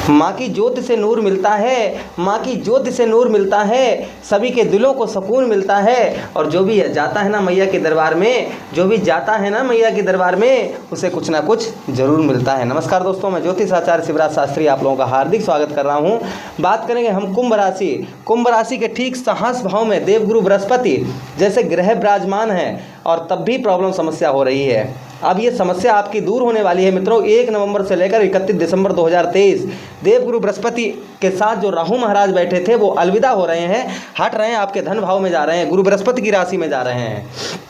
माँ की ज्योति से नूर मिलता है, माँ की ज्योति से नूर मिलता है, सभी के दिलों को सुकून मिलता है। और जो भी जाता है ना मैया के दरबार में, जो भी जाता है ना मैया के दरबार में, उसे कुछ ना कुछ जरूर मिलता है। नमस्कार दोस्तों, मैं ज्योतिष आचार्य शिवराज शास्त्री आप लोगों का हार्दिक स्वागत कर रहा हूँ। बात करेंगे हम कुंभ राशि के ठीक सहस भाव में देवगुरु बृहस्पति जैसे ग्रह विराजमान है और तब भी प्रॉब्लम समस्या हो रही है। अब ये समस्या आपकी दूर होने वाली है मित्रों। 1 नवंबर से लेकर 31 दिसंबर 2023 देवगुरु बृहस्पति के साथ जो राहु महाराज बैठे थे वो अलविदा हो रहे हैं, हट रहे हैं, आपके धन भाव में जा रहे हैं, गुरु बृहस्पति की राशि में जा रहे हैं।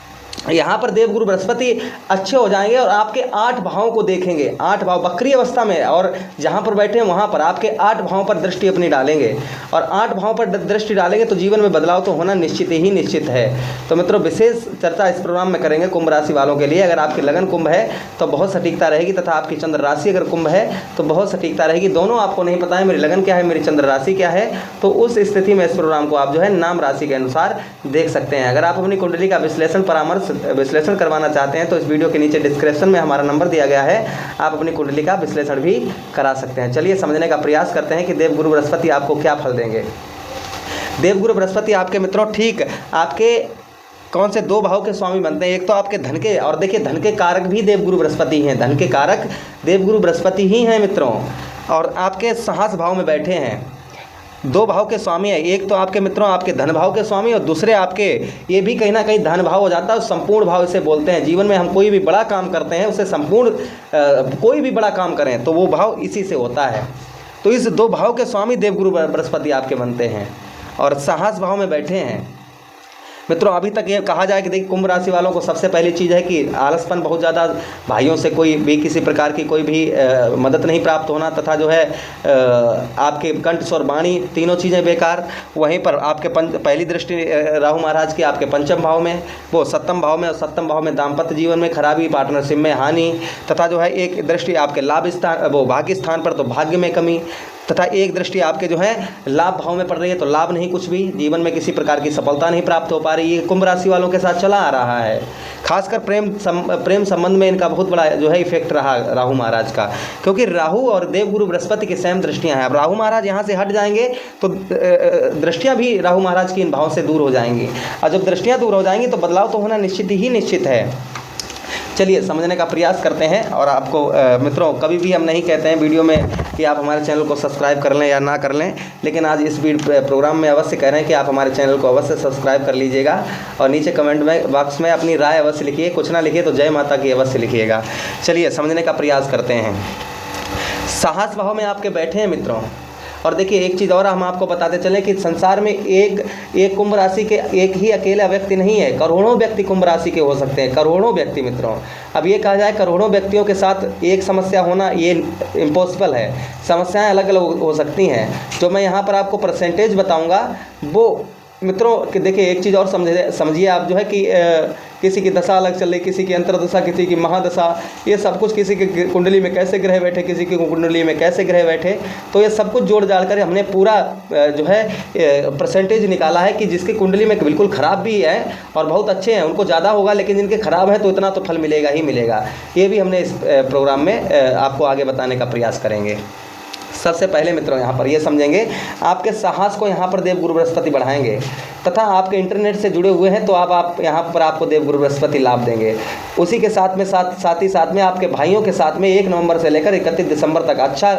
यहाँ पर देवगुरु बृहस्पति अच्छे हो जाएंगे और आपके 8 भावों को देखेंगे। 8 भाव वक्री अवस्था में, और जहाँ पर बैठे हैं वहाँ पर आपके 8 भावों पर दृष्टि अपनी डालेंगे और 8 भावों पर दृष्टि डालेंगे तो जीवन में बदलाव तो होना निश्चित ही निश्चित है। तो मित्रों, विशेष चर्चा इस प्रोग्राम में करेंगे कुंभ राशि वालों के लिए। अगर आपकी लगन कुंभ है तो बहुत सटीकता रहेगी, तथा आपकी चंद्र राशि अगर कुंभ है तो बहुत सटीकता रहेगी। दोनों आपको नहीं पता है मेरी लगन क्या है, मेरी चंद्र राशि क्या है, तो उस स्थिति में इस प्रोग्राम को आप जो है नाम राशि के अनुसार देख सकते हैं। अगर आप अपनी कुंडली का विश्लेषण करवाना चाहते हैं तो इस वीडियो के नीचे डिस्क्रिप्शन में हमारा नंबर दिया गया है, आप अपनी कुंडली का विश्लेषण भी करा सकते हैं। चलिए समझने का प्रयास करते हैं कि देवगुरु बृहस्पति आपको क्या फल देंगे। देवगुरु बृहस्पति आपके मित्रों ठीक आपके कौन से 2 भाव के स्वामी बनते हैं। एक तो आपके धन के, और देखिए धन के कारक भी देवगुरु बृहस्पति हैं, धन के कारक देवगुरु बृहस्पति ही हैं मित्रों, और आपके सहस भाव में बैठे हैं। 2 भाव के स्वामी है, एक तो आपके मित्रों आपके धन भाव के स्वामी और दूसरे आपके ये भी कहीं ना कहीं धन भाव हो जाता है, संपूर्ण भाव इसे बोलते हैं। जीवन में हम कोई भी बड़ा काम करते हैं उसे संपूर्ण कोई भी बड़ा काम करें तो वो भाव इसी से होता है। तो इस 2 भाव के स्वामी देवगुरु बृहस्पति आपके बनते हैं और सहस भाव में बैठे हैं मित्रों। अभी तक ये कहा जाए कि देखिए कुंभ राशि वालों को सबसे पहली चीज़ है कि आलसपन बहुत ज़्यादा, भाइयों से कोई भी किसी प्रकार की कोई भी मदद नहीं प्राप्त होना, तथा जो है आपके कंठ स्वर वाणी तीनों चीज़ें बेकार। वहीं पर आपके पहली दृष्टि राहु महाराज की आपके पंचम भाव में, वो सप्तम भाव में, और सप्तम भाव में दाम्पत्य जीवन में खराबी, पार्टनरशिप में हानि, तथा जो है एक दृष्टि आपके लाभ स्थान वो भाग्य स्थान पर तो भाग्य में कमी, तथा एक दृष्टि आपके जो है लाभ भाव में पड़ रही है तो लाभ नहीं, कुछ भी जीवन में किसी प्रकार की सफलता नहीं प्राप्त हो पा रही है। कुंभ राशि वालों के साथ चला आ रहा है। खासकर प्रेम संबंध में इनका बहुत बड़ा जो है इफेक्ट रहा राहु महाराज का, क्योंकि राहु और देवगुरु बृहस्पति की सेम दृष्टियां हैं। अब राहु महाराज यहाँ से हट जाएंगे तो दृष्टियाँ भी राहु महाराज की इन भाव से दूर हो जाएंगी, और जब दृष्टियाँ दूर हो जाएंगी तो बदलाव तो होना निश्चित ही निश्चित है। चलिए समझने का प्रयास करते हैं। और आपको मित्रों कभी भी हम नहीं कहते हैं वीडियो में कि आप हमारे चैनल को सब्सक्राइब कर लें या ना कर लें, लेकिन आज इस प्रोग्राम में अवश्य कह रहे हैं कि आप हमारे चैनल को अवश्य सब्सक्राइब कर लीजिएगा और नीचे कमेंट में बॉक्स में अपनी राय अवश्य लिखिए, कुछ ना लिखिए तो जय माता की अवश्य लिखिएगा। चलिए समझने का प्रयास करते हैं। साहस भाव में आपके बैठे हैं मित्रों। और देखिए एक चीज़ और हम आपको बताते चलें कि संसार में एक कुंभ राशि के एक ही अकेला व्यक्ति नहीं है, करोड़ों व्यक्ति कुंभ राशि के हो सकते हैं, करोड़ों व्यक्ति मित्रों। अब ये कहा जाए करोड़ों व्यक्तियों के साथ एक समस्या होना ये इम्पॉसिबल है, समस्याएं अलग अलग हो सकती हैं। जो मैं यहाँ पर आपको परसेंटेज बताऊँगा वो मित्रों कि देखिए एक चीज़ और समझिए आप जो है कि किसी की दशा अलग चल रही, किसी की अंतरदशा, किसी की महादशा, ये सब कुछ किसी की कुंडली में कैसे ग्रह बैठे, किसी की कुंडली में कैसे ग्रह बैठे, तो ये सब कुछ जोड़ जाड़ कर हमने पूरा जो है परसेंटेज निकाला है कि जिसकी कुंडली में बिल्कुल ख़राब भी है और बहुत अच्छे हैं उनको ज़्यादा होगा, लेकिन जिनके ख़राब है तो इतना तो फल मिलेगा ही मिलेगा। ये भी हमने इस प्रोग्राम में आपको आगे बताने का प्रयास करेंगे। सबसे पहले मित्रों यहाँ पर ये समझेंगे आपके साहस को यहाँ पर देवगुरु बृहस्पति बढ़ाएंगे, तथा आपके इंटरनेट से जुड़े हुए हैं तो आप यहाँ पर आपको देवगुरु बृहस्पति लाभ देंगे। उसी के साथ में आपके भाइयों के साथ में 1 नवंबर से लेकर 31 दिसंबर तक अच्छा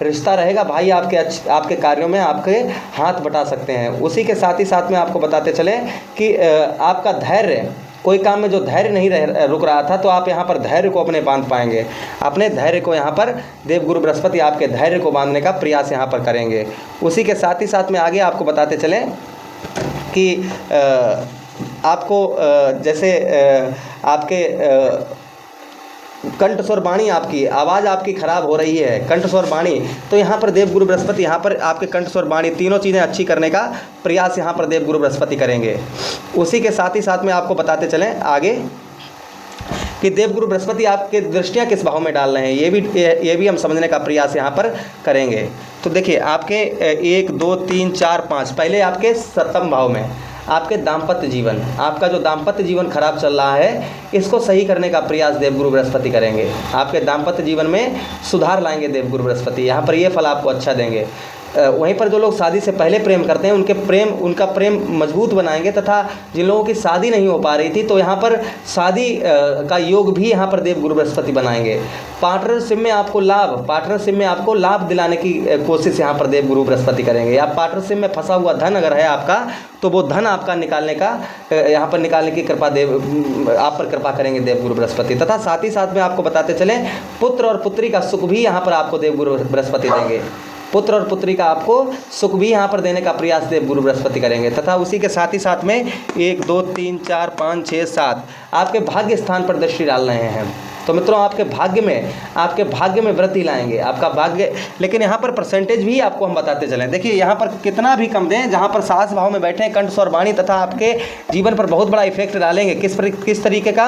रिश्ता रहेगा। भाई आपके कार्यों में आपके हाथ बटा सकते हैं। उसी के साथ में आपको बताते चलें कि आपका धैर्य, कोई काम में जो धैर्य नहीं रुक रहा था तो आप यहाँ पर धैर्य को अपने बांध पाएंगे। अपने धैर्य को यहाँ पर देवगुरु बृहस्पति आपके धैर्य को बांधने का प्रयास यहाँ पर करेंगे। उसी के साथ में आगे आपको बताते चलें कि आपको जैसे आपके कंठ स्वर वाणी, आपकी आवाज़ आपकी खराब हो रही है, कंठ स्वर वाणी, तो यहाँ पर देवगुरु बृहस्पति यहाँ पर आपके कंठ स्वर वाणी तीनों चीज़ें अच्छी करने का प्रयास यहाँ पर देवगुरु बृहस्पति करेंगे। उसी के साथ में आपको बताते चलें आगे कि देवगुरु बृहस्पति आपके दृष्टियाँ किस भाव में डाल रहे हैं, ये भी हम समझने का प्रयास यहाँ पर करेंगे। तो देखिए आपके 1 2 3 4 5 पहले आपके सप्तम भाव में, आपके दाम्पत्य जीवन, आपका जो दाम्पत्य जीवन खराब चल रहा है इसको सही करने का प्रयास देवगुरु बृहस्पति करेंगे। आपके दाम्पत्य जीवन में सुधार लाएंगे देवगुरु बृहस्पति, यहाँ पर ये फल आपको अच्छा देंगे। वहीं पर जो लोग शादी से पहले प्रेम करते हैं उनका प्रेम मजबूत बनाएंगे, तथा जिन लोगों की शादी नहीं हो पा रही थी तो यहाँ पर शादी का योग भी यहाँ पर देवगुरु बृहस्पति बनाएंगे। पार्टनरशिप में आपको लाभ दिलाने की कोशिश यहाँ पर देवगुरु बृहस्पति करेंगे। या पार्टनरशिप में फंसा हुआ धन अगर है आपका तो वो धन आपका निकालने की कृपा आप पर कृपा करेंगे देवगुरु बृहस्पति। तथा साथ ही साथ में आपको बताते चले पुत्र और पुत्री का सुख भी यहाँ पर आपको देवगुरु बृहस्पति देंगे। पुत्र और पुत्री का आपको सुख भी यहाँ पर देने का प्रयास देवगुरु बृहस्पति करेंगे। तथा उसी के साथ ही साथ में 1 2 3 4 5 6 7 आपके भाग्य स्थान पर दृष्टि डाल रहे हैं। तो मित्रों आपके भाग्य में वृद्धि लाएंगे, आपका भाग्य। लेकिन यहाँ पर परसेंटेज भी आपको हम बताते चलें। देखिए यहाँ पर कितना भी कम दें, जहाँ पर साहस भाव में बैठे कंठ स्वर वाणी तथा आपके जीवन पर बहुत बड़ा इफेक्ट डालेंगे। किस तरीके का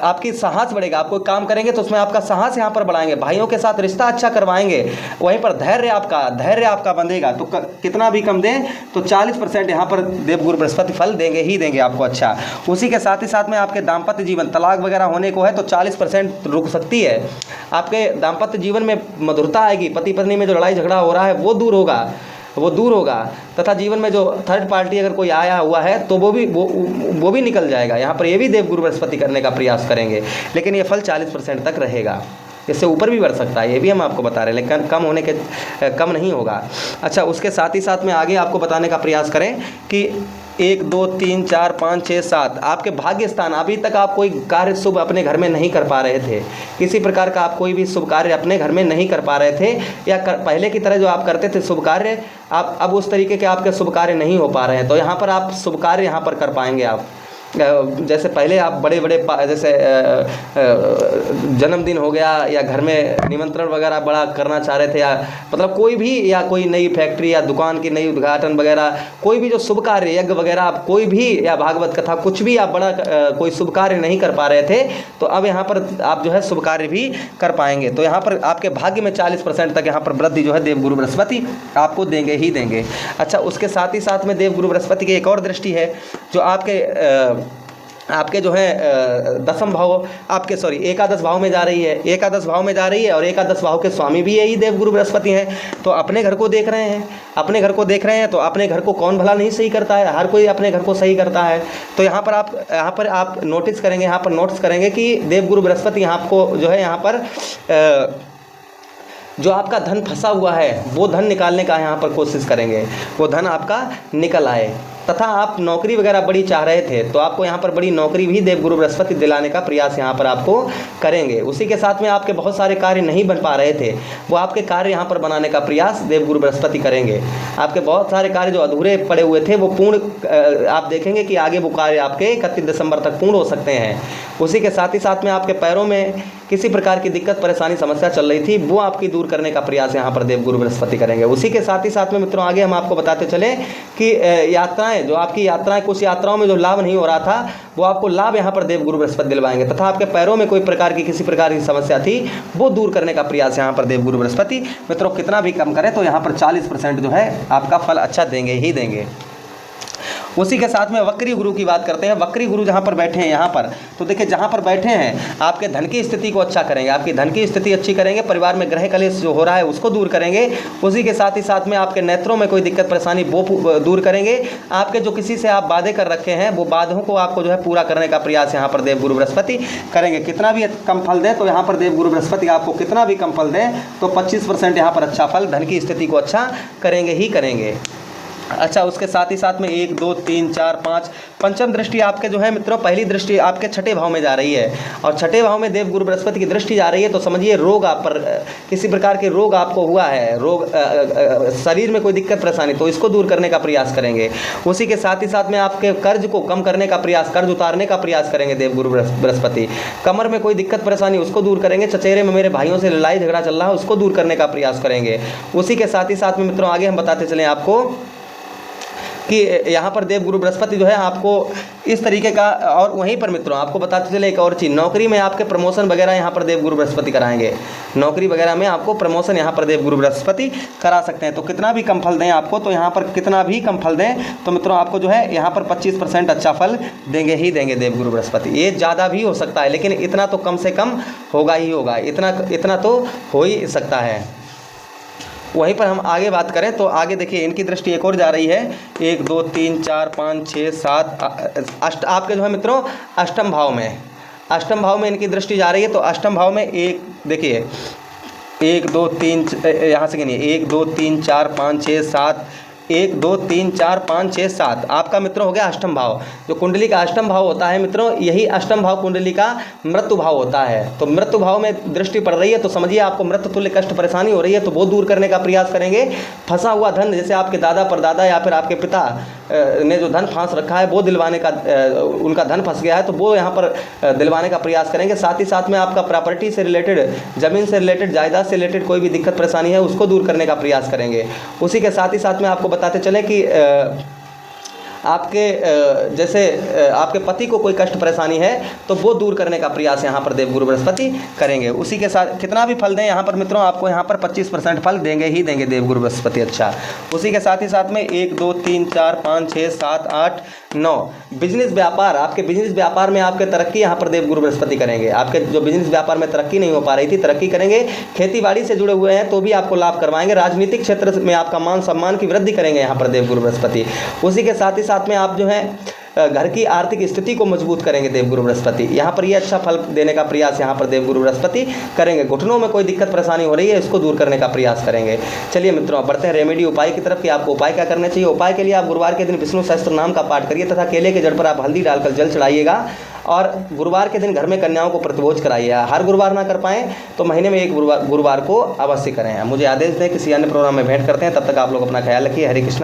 आपकी साहस बढ़ेगा। आप कोई काम करेंगे तो उसमें आपका साहस यहाँ पर बढ़ाएंगे, भाइयों के साथ रिश्ता अच्छा करवाएंगे, वहीं पर धैर्य आपका बंधेगा। तो कितना भी कम दें तो 40% यहाँ पर देवगुरु बृहस्पति फल देंगे ही देंगे आपको अच्छा। उसी के साथ ही साथ में आपके दाम्पत्य जीवन तलाक वगैरह होने को है तो 40% रुक सकती है। आपके दाम्पत्य जीवन में मधुरता आएगी, पति पत्नी में जो लड़ाई झगड़ा हो रहा है वो दूर होगा। तथा जीवन में जो थर्ड पार्टी अगर कोई आया हुआ है तो वो भी निकल जाएगा। यहाँ पर ये भी देवगुरु बृहस्पति करने का प्रयास करेंगे, लेकिन ये फल 40% तक रहेगा। इससे ऊपर भी बढ़ सकता है, ये भी हम आपको बता रहे हैं, लेकिन कम नहीं होगा। अच्छा, उसके साथ ही साथ में आगे आपको बताने का प्रयास करें कि 1 2 3 4 5 6 7 आपके भाग्य स्थान। अभी तक आप कोई कार्य शुभ अपने घर में नहीं कर पा रहे थे, किसी प्रकार का आप कोई भी शुभ कार्य अपने घर में नहीं कर पा रहे थे, या पहले की तरह जो आप करते थे शुभ कार्य, आप अब उस तरीके के आपके शुभ कार्य नहीं हो पा रहे हैं। तो यहाँ पर आप शुभ कार्य यहाँ पर कर पाएंगे। आप जैसे पहले आप बड़े जैसे जन्मदिन हो गया या घर में निमंत्रण वगैरह बड़ा करना चाह रहे थे, या मतलब कोई भी, या कोई नई फैक्ट्री या दुकान की नई उद्घाटन वगैरह, कोई भी जो शुभ कार्य यज्ञ वगैरह आप कोई भी, या भागवत कथा कुछ भी आप बड़ा कोई शुभ कार्य नहीं कर पा रहे थे, तो अब यहाँ पर आप जो है शुभ कार्य भी कर पाएंगे। तो यहाँ पर आपके भाग्य में 40% तक यहाँ पर वृद्धि जो है देवगुरु बृहस्पति आपको देंगे ही देंगे। अच्छा, उसके साथ ही साथ में देवगुरु बृहस्पति की एक और दृष्टि है जो आपके जो है एकादश भाव में जा रही है, और एकादश भाव के स्वामी भी यही देवगुरु बृहस्पति हैं। तो अपने घर को देख रहे हैं, तो अपने घर को कौन भला नहीं सही करता है, हर कोई अपने घर को सही करता है। तो यहाँ पर आप नोटिस करेंगे कि देवगुरु बृहस्पति आपको जो है यहाँ पर जो आपका धन फंसा हुआ है वो धन निकालने का यहाँ पर कोशिश करेंगे, वो धन आपका निकल आए। तथा आप नौकरी वगैरह बड़ी चाह रहे थे तो आपको यहाँ पर बड़ी नौकरी भी देवगुरु बृहस्पति दिलाने का प्रयास यहाँ पर आपको करेंगे। उसी के साथ में आपके बहुत सारे कार्य नहीं बन पा रहे थे, वो आपके कार्य यहाँ पर बनाने का प्रयास देवगुरु बृहस्पति करेंगे। आपके बहुत सारे कार्य जो अधूरे पड़े हुए थे वो पूर्ण, आप देखेंगे कि आगे वो कार्य आपके 31 दिसंबर तक पूर्ण हो सकते हैं। उसी के साथ ही साथ में आपके पैरों में किसी प्रकार की दिक्कत परेशानी समस्या चल रही थी वो आपकी दूर करने का प्रयास यहाँ पर देवगुरु बृहस्पति करेंगे। उसी के साथ ही साथ में मित्रों आगे हम आपको बताते चले कि यात्राएं, जो आपकी यात्राएं, कुछ यात्राओं में जो लाभ नहीं हो रहा था वो आपको लाभ यहाँ पर देवगुरु बृहस्पति दिलवाएंगे। तथा आपके पैरों में कोई प्रकार की किसी प्रकार की समस्या थी वो दूर करने का प्रयास यहाँ पर देवगुरु बृहस्पति मित्रों कितना भी कम करें तो यहाँ पर 40% जो है आपका फल अच्छा देंगे ही देंगे। उसी के साथ में वक्री गुरु की बात करते हैं। वक्री गुरु जहाँ पर बैठे हैं यहाँ पर, तो देखिए जहाँ पर बैठे हैं आपके धन की स्थिति को अच्छा करेंगे, आपकी धन की स्थिति अच्छी करेंगे, परिवार में ग्रह कलेश जो हो रहा है उसको दूर करेंगे। उसी के साथ ही साथ में आपके नेत्रों में कोई दिक्कत परेशानी वो दूर करेंगे। आपके जो किसी से आप वादे कर रखे हैं वो वादों को आपको जो है पूरा करने का प्रयास यहाँ पर देवगुरु बृहस्पति करेंगे। कितना भी कम फल दें तो यहाँ पर देवगुरु बृहस्पति आपको कितना भी कम फल दें तो 25% यहाँ पर अच्छा फल, धन की स्थिति को अच्छा करेंगे ही करेंगे। अच्छा, उसके साथ ही साथ में 1 2 3 4 5 पंचम दृष्टि आपके जो है मित्रों, पहली दृष्टि आपके छठे भाव में जा रही है और छठे भाव में देवगुरु बृहस्पति की दृष्टि जा रही है। तो समझिए रोग आप पर, किसी प्रकार के रोग आपको हुआ है, रोग शरीर में कोई दिक्कत परेशानी, तो इसको दूर करने का प्रयास करेंगे। उसी के साथ ही साथ में आपके कर्ज को कम करने का प्रयास, कर्ज उतारने का प्रयास करेंगे देवगुरु बृहस्पति। कमर में कोई दिक्कत परेशानी उसको दूर करेंगे। चचेरे में मेरे भाइयों से लड़ाई झगड़ा चल रहा है उसको दूर करने का प्रयास करेंगे। उसी के साथ ही साथ में मित्रों आगे हम बताते चलें आपको कि यहाँ पर देवगुरु बृहस्पति जो है आपको इस तरीके का, और वहीं पर मित्रों आपको बताते चले एक और चीज़, नौकरी में आपके प्रमोशन वगैरह यहाँ पर देवगुरु बृहस्पति कराएंगे। नौकरी वगैरह में आपको प्रमोशन यहाँ पर देवगुरु बृहस्पति करा सकते हैं। तो कितना भी कम फल दें आपको, तो यहाँ पर कितना भी कम फल दें तो मित्रों आपको जो है यहाँ पर 25% अच्छा फल देंगे ही देंगे देवगुरु बृहस्पति। ये ज़्यादा भी हो सकता है, लेकिन इतना तो कम से कम होगा ही होगा, इतना तो हो ही सकता है। वहीं पर हम आगे बात करें तो आगे देखिए इनकी दृष्टि एक और जा रही है, 1 2 3 4 5 6 7 आपके जो है मित्रों अष्टम भाव में, अष्टम भाव में इनकी दृष्टि जा रही है। तो अष्टम भाव में एक देखिए 1 2 3 यहाँ से गिनिए 1 2 3 4 5 6 7 1 2 3 4 5 6 7 आपका मित्रों हो गया अष्टम भाव। जो कुंडली का अष्टम भाव होता है मित्रों, यही अष्टम भाव कुंडली का मृत्यु भाव होता है। तो मृत्यु भाव में दृष्टि पड़ रही है तो समझिए आपको मृत्यु तुल्य कष्ट परेशानी हो रही है, तो वो दूर करने का प्रयास करेंगे। फंसा हुआ धन, जैसे आपके दादा परदादा या फिर आपके पिता ने जो धन फांस रखा है वो दिलवाने का, उनका धन फंस गया है तो वो यहाँ पर दिलवाने का प्रयास करेंगे। साथ ही साथ में आपका प्रॉपर्टी से रिलेटेड, ज़मीन से रिलेटेड, जायदाद से रिलेटेड कोई भी दिक्कत परेशानी है उसको दूर करने का प्रयास करेंगे। उसी के साथ ही साथ में आपको बताते चले कि आपके जैसे आपके पति को कोई कष्ट परेशानी है तो वो दूर करने का प्रयास यहाँ पर देवगुरु बृहस्पति करेंगे। उसी के साथ कितना भी फल दें यहाँ पर मित्रों आपको यहाँ पर 25% फल देंगे ही देंगे देवगुरु बृहस्पति। अच्छा, उसी के साथ ही साथ में 1 2 3 4 5 6 7 8 9 बिजनेस व्यापार, आपके बिजनेस व्यापार में आपके तरक्की यहाँ पर देवगुरु बृहस्पति करेंगे। आपके जो बिजनेस व्यापार में तरक्की नहीं हो पा रही थी, तरक्की करेंगे। खेती बाड़ी से जुड़े हुए हैं तो भी आपको लाभ करवाएंगे। राजनीतिक क्षेत्र में आपका मान सम्मान की वृद्धि करेंगे यहाँ पर देवगुरु बृहस्पति। उसी के साथ ही साथ में आप जो है घर की आर्थिक स्थिति को मजबूत करेंगे देवगुरु बृहस्पति। यहाँ पर ये अच्छा फल देने का प्रयास यहाँ पर देवगुरु बृहस्पति करेंगे। घुटनों में कोई दिक्कत परेशानी हो रही है, इसको दूर करने का प्रयास करेंगे। चलिए मित्रों बढ़ते हैं रेमेडी उपाय की तरफ कि आपको उपाय क्या करना चाहिए। उपाय के लिए आप गुरुवार के दिन विष्णु सहस्त्र नाम का पाठ करिए तथा केले के जड़ पर आप हल्दी डालकर जल चढ़ाइएगा, और गुरुवार के दिन घर में कन्याओं को प्रतिभोज कराइए। हर गुरुवार ना कर पाएँ तो महीने में एक गुरुवार को अवश्य करें। मुझे आदेश दें, किसी अन्य प्रोग्राम में भेंट करते हैं, तब तक आप लोग अपना ख्याल रखिए। हरे कृष्ण।